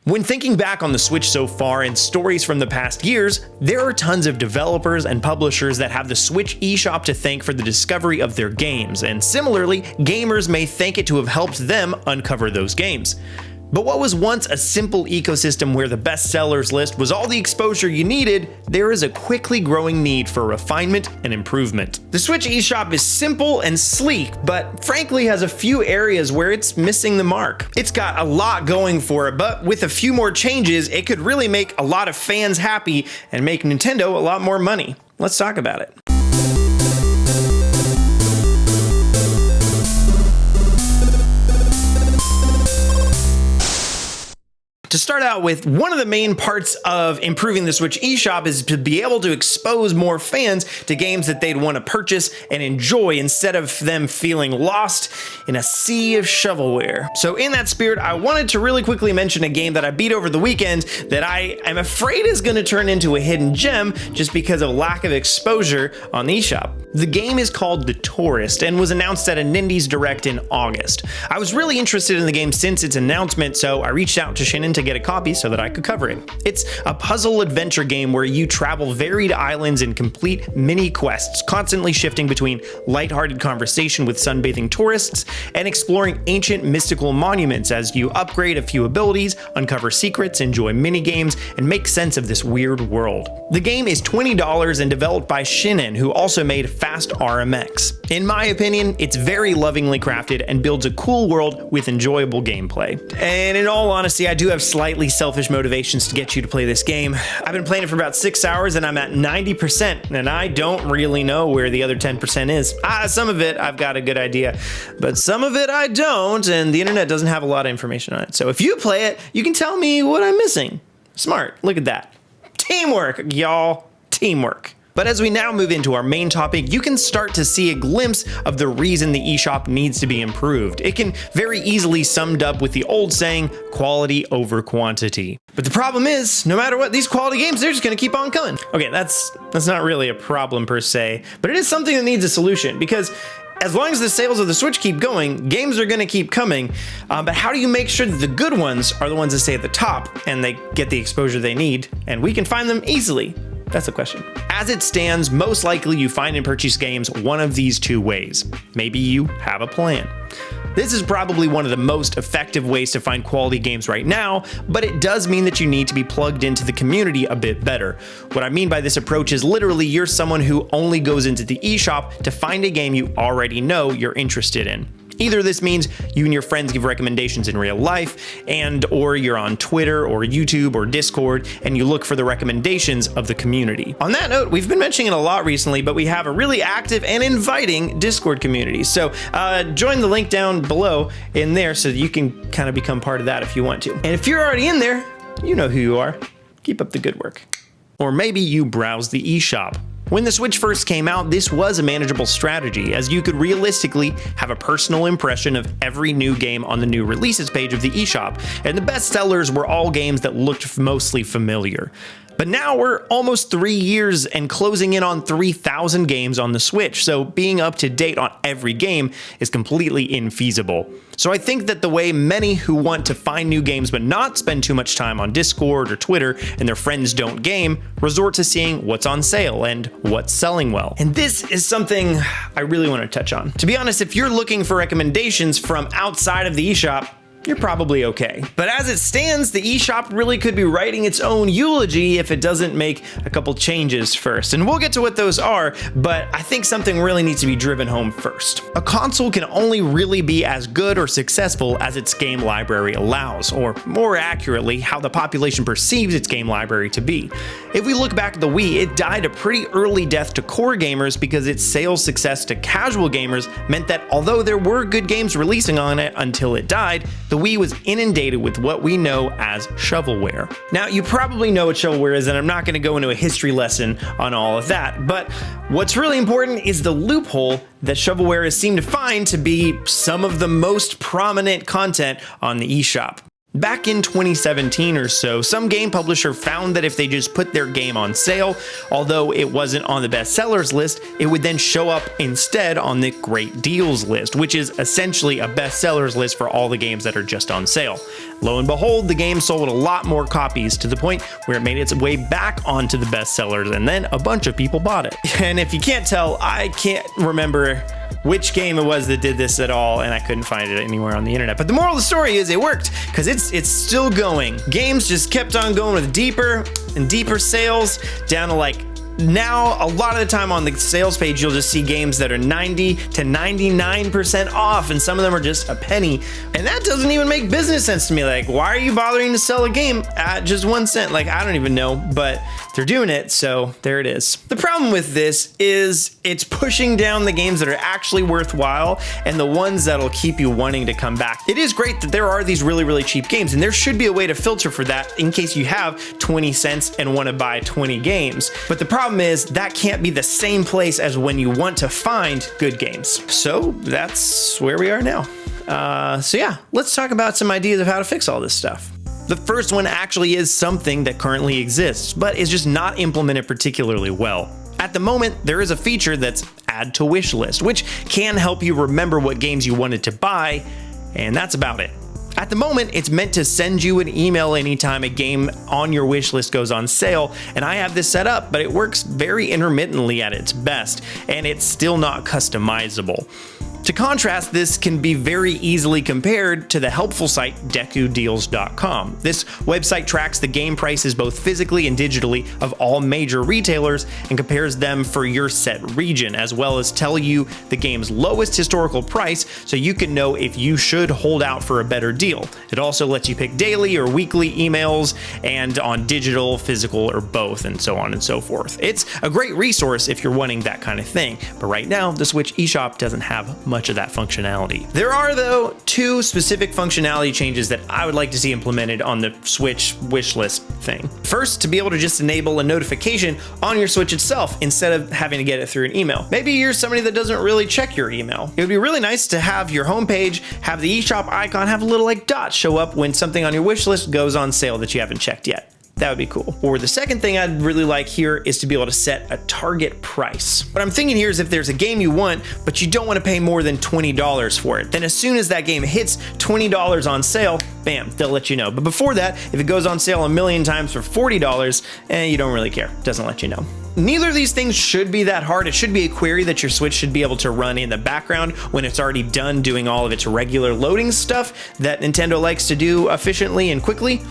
When thinking back on the Switch so far and stories from the past years, there are tons of developers and publishers that have the Switch eShop to thank for the discovery of their games, and similarly, gamers may thank it to have helped them uncover those games. But what was once a simple ecosystem where the bestsellers list was all the exposure you needed, there is a quickly growing need for refinement and improvement. The Switch eShop is simple and sleek, but frankly has a few areas where it's missing the mark. It's got a lot going for it, but with a few more changes, it could really make a lot of fans happy and make Nintendo a lot more money. Let's talk about it. To start out with, one of the main parts of improving the Switch eShop is to be able to expose more fans to games that they'd want to purchase and enjoy instead of them feeling lost in a sea of shovelware. So in that spirit, I wanted to really quickly mention a game that I beat over the weekend that I am afraid is going to turn into a hidden gem just because of lack of exposure on the eShop. The game is called The Tourist and was announced at a Nindies Direct in August. I was really interested in the game since its announcement, so I reached out to Shannon to get a copy so that I could cover it. It's a puzzle adventure game where you travel varied islands and complete mini quests, constantly shifting between lighthearted conversation with sunbathing tourists and exploring ancient mystical monuments as you upgrade a few abilities, uncover secrets, enjoy mini games, and make sense of this weird world. The game is $20 and developed by Shannon, who also made Fast RMX. In my opinion, it's very lovingly crafted and builds a cool world with enjoyable gameplay. And in all honesty, I do have slightly selfish motivations to get you to play this game. I've been playing it for about 6 hours and I'm at 90%, and I don't really know where the other 10% is. Some of it I've got a good idea, but some of it I don't, and the internet doesn't have a lot of information on it. So if you play it, you can tell me what I'm missing. Smart, look at that. Teamwork, y'all, teamwork. But as we now move into our main topic, you can start to see a glimpse of the reason the eShop needs to be improved. It can very easily summed up with the old saying, quality over quantity. But the problem is, no matter what, these quality games, they're just gonna keep on coming. Okay, that's not really a problem per se, but it is something that needs a solution, because as long as the sales of the Switch keep going, games are gonna keep coming, but how do you make sure that the good ones are the ones that stay at the top and they get the exposure they need, and we can find them easily? That's the question. As it stands, most likely you find and purchase games one of these two ways. Maybe you have a plan. This is probably one of the most effective ways to find quality games right now, but it does mean that you need to be plugged into the community a bit better. What I mean by this approach is literally you're someone who only goes into the eShop to find a game you already know you're interested in. Either this means you and your friends give recommendations in real life, or you're on Twitter or YouTube or Discord and you look for the recommendations of the community. On that note, we've been mentioning it a lot recently, but we have a really active and inviting Discord community. So join the link down below in there so that you can kind of become part of that if you want to. And if you're already in there, you know who you are. Keep up the good work. Or maybe you browse the eShop. When the Switch first came out, this was a manageable strategy, as you could realistically have a personal impression of every new game on the new releases page of the eShop, and the best sellers were all games that looked mostly familiar. But now we're almost 3 years and closing in on 3,000 games on the Switch, so being up to date on every game is completely infeasible. So I think that the way many who want to find new games but not spend too much time on Discord or Twitter and their friends don't game, resort to seeing what's on sale and what's selling well. And this is something I really want to touch on. To be honest, if you're looking for recommendations from outside of the eShop, you're probably okay. But as it stands, the eShop really could be writing its own eulogy if it doesn't make a couple changes first. And we'll get to what those are, but I think something really needs to be driven home first. A console can only really be as good or successful as its game library allows, or more accurately, how the population perceives its game library to be. If we look back at the Wii, it died a pretty early death to core gamers because its sales success to casual gamers meant that although there were good games releasing on it until it died, the Wii was inundated with what we know as shovelware. Now, you probably know what shovelware is, and I'm not going to go into a history lesson on all of that, but what's really important is the loophole that shovelware has seemed to find to be some of the most prominent content on the eShop. Back in 2017 or so, some game publisher found that if they just put their game on sale, although it wasn't on the best sellers list, it would then show up instead on the great deals list, which is essentially a best sellers list for all the games that are just on sale. Lo and behold, the game sold a lot more copies to the point where it made its way back onto the best sellers, and then a bunch of people bought it. And if you can't tell, I can't remember which game it was that did this at all, and I couldn't find it anywhere on the internet. But the moral of the story is it worked, because it's still going. Games just kept on going with deeper and deeper sales, down to like, now a lot of the time on the sales page you'll just see games that are 90 to 99% off, and some of them are just a penny, and that doesn't even make business sense to me. Like, why are you bothering to sell a game at just 1 cent? Like, I don't even know, but they're doing it, so there it is. The problem with this is it's pushing down the games that are actually worthwhile and the ones that'll keep you wanting to come back. It is great that there are these really cheap games, and there should be a way to filter for that in case you have 20 cents and want to buy 20 games. But the problem is that can't be the same place as when you want to find good games. So that's where we are now. So yeah, let's talk about some ideas of how to fix all this stuff. The first one actually is something that currently exists, but is just not implemented particularly well. At the moment, there is a feature that's Add to Wishlist, which can help you remember what games you wanted to buy, and that's about it. At the moment, it's meant to send you an email anytime a game on your wish list goes on sale, and I have this set up, but it works very intermittently at its best, and it's still not customizable. To contrast, this can be very easily compared to the helpful site DekuDeals.com. This website tracks the game prices both physically and digitally of all major retailers and compares them for your set region, as well as tell you the game's lowest historical price so you can know if you should hold out for a better deal. It also lets you pick daily or weekly emails and on digital, physical, or both, and so on and so forth. It's a great resource if you're wanting that kind of thing, but right now the Switch eShop doesn't have much of that functionality. There are, though, two specific functionality changes that I would like to see implemented on the Switch wishlist thing. First, to be able to just enable a notification on your Switch itself instead of having to get it through an email. Maybe you're somebody that doesn't really check your email. It would be really nice to have your homepage have the eShop icon have a little like dot show up when something on your wish list goes on sale that you haven't checked yet. That would be cool. Or the second thing I'd really like here is to be able to set a target price. What I'm thinking here is if there's a game you want, but you don't want to pay more than $20 for it, then as soon as that game hits $20 on sale, bam, they'll let you know. But before that, if it goes on sale a million times for $40, you don't really care. It doesn't let you know. Neither of these things should be that hard. It should be a query that your Switch should be able to run in the background when it's already done doing all of its regular loading stuff that Nintendo likes to do efficiently and quickly.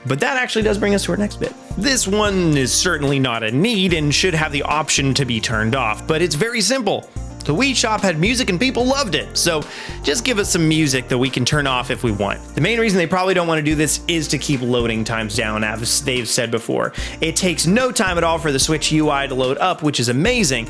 But that actually does bring us to our next bit. This one is certainly not a need and should have the option to be turned off, but it's very simple. The Wii Shop had music and people loved it, so just give us some music that we can turn off if we want. The main reason they probably don't want to do this is to keep loading times down, as they've said before. It takes no time at all for the Switch UI to load up, which is amazing,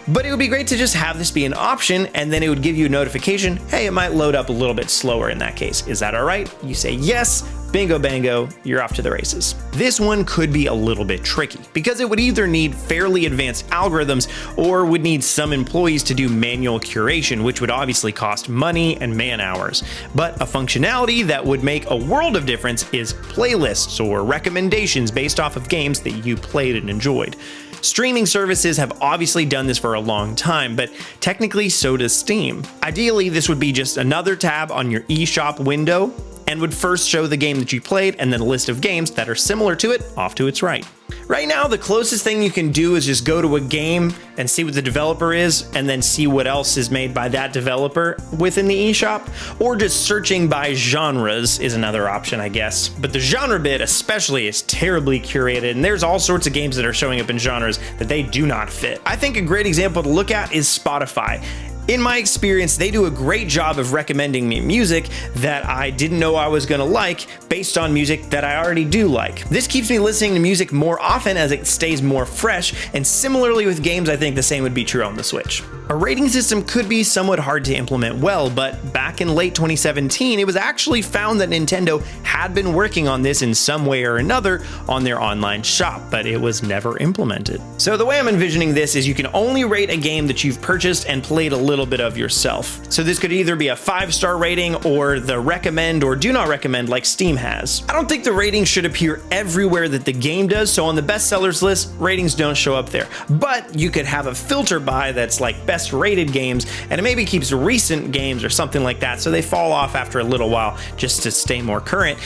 but it would be great to just have this be an option, and then it would give you a notification, hey, it might load up a little bit slower in that case. Is that all right? You say yes, bingo bango, you're off to the races. This one could be a little bit tricky because it would either need fairly advanced algorithms or would need some employees to do manual curation, which would obviously cost money and man hours. But a functionality that would make a world of difference is playlists or recommendations based off of games that you played and enjoyed. Streaming services have obviously done this for a long time, but technically so does Steam. Ideally, this would be just another tab on your eShop window and would first show the game that you played and then a list of games that are similar to it off to its right. Right now, the closest thing you can do is just go to a game and see what the developer is and then see what else is made by that developer within the eShop, or just searching by genres is another option, I guess. But the genre bit especially is terribly curated, and there's all sorts of games that are showing up in genres that they do not fit. I think a great example to look at is Spotify. In my experience, they do a great job of recommending me music that I didn't know I was gonna like based on music that I already do like. This keeps me listening to music more often as it stays more fresh, and similarly with games, I think the same would be true on the Switch. A rating system could be somewhat hard to implement well, but back in late 2017, it was actually found that Nintendo had been working on this in some way or another on their online shop, but it was never implemented. So the way I'm envisioning this is you can only rate a game that you've purchased and played a little little bit of yourself. So this could either be a 5-star rating or the recommend or do not recommend like Steam has. I don't think the ratings should appear everywhere that the game does, so on the bestsellers list, ratings don't show up there. But you could have a filter by that's like best rated games, and it maybe keeps recent games or something like that, so they fall off after a little while just to stay more current.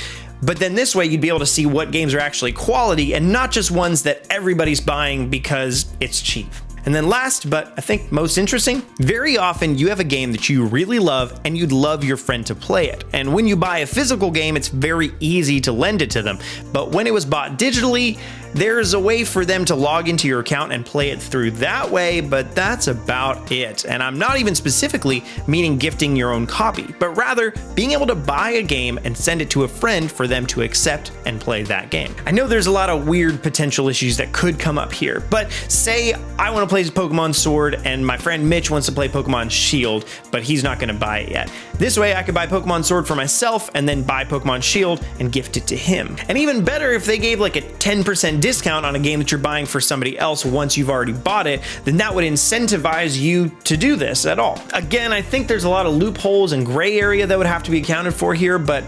But then this way you'd be able to see what games are actually quality and not just ones that everybody's buying because it's cheap. And then last, but I think most interesting, very often you have a game that you really love and you'd love your friend to play it. And when you buy a physical game, it's very easy to lend it to them. But when it was bought digitally, there's a way for them to log into your account and play it through that way, but that's about it. And I'm not even specifically meaning gifting your own copy, but rather being able to buy a game and send it to a friend for them to accept and play that game. I know there's a lot of weird potential issues that could come up here, but say I want to play Pokemon Sword and my friend Mitch wants to play Pokemon Shield, but he's not going to buy it yet. This way I could buy Pokemon Sword for myself and then buy Pokemon Shield and gift it to him. And even better, if they gave like a 10% discount on a game that you're buying for somebody else once you've already bought it, then that would incentivize you to do this at all. Again, I think there's a lot of loopholes and gray area that would have to be accounted for here, but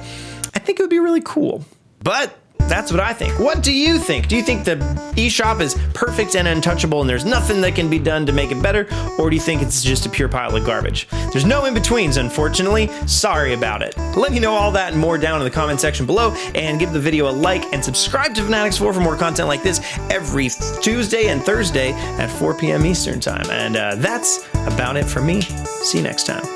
I think it would be really cool. But that's what I think. What do you think? Do you think the eShop is perfect and untouchable and there's nothing that can be done to make it better? Or do you think it's just a pure pile of garbage? There's no in-betweens, unfortunately. Sorry about it. Let me know all that and more down in the comment section below, and give the video a like and subscribe to fanatixfour for more content like this every Tuesday and Thursday at 4 p.m. Eastern time. And that's about it for me. See you next time.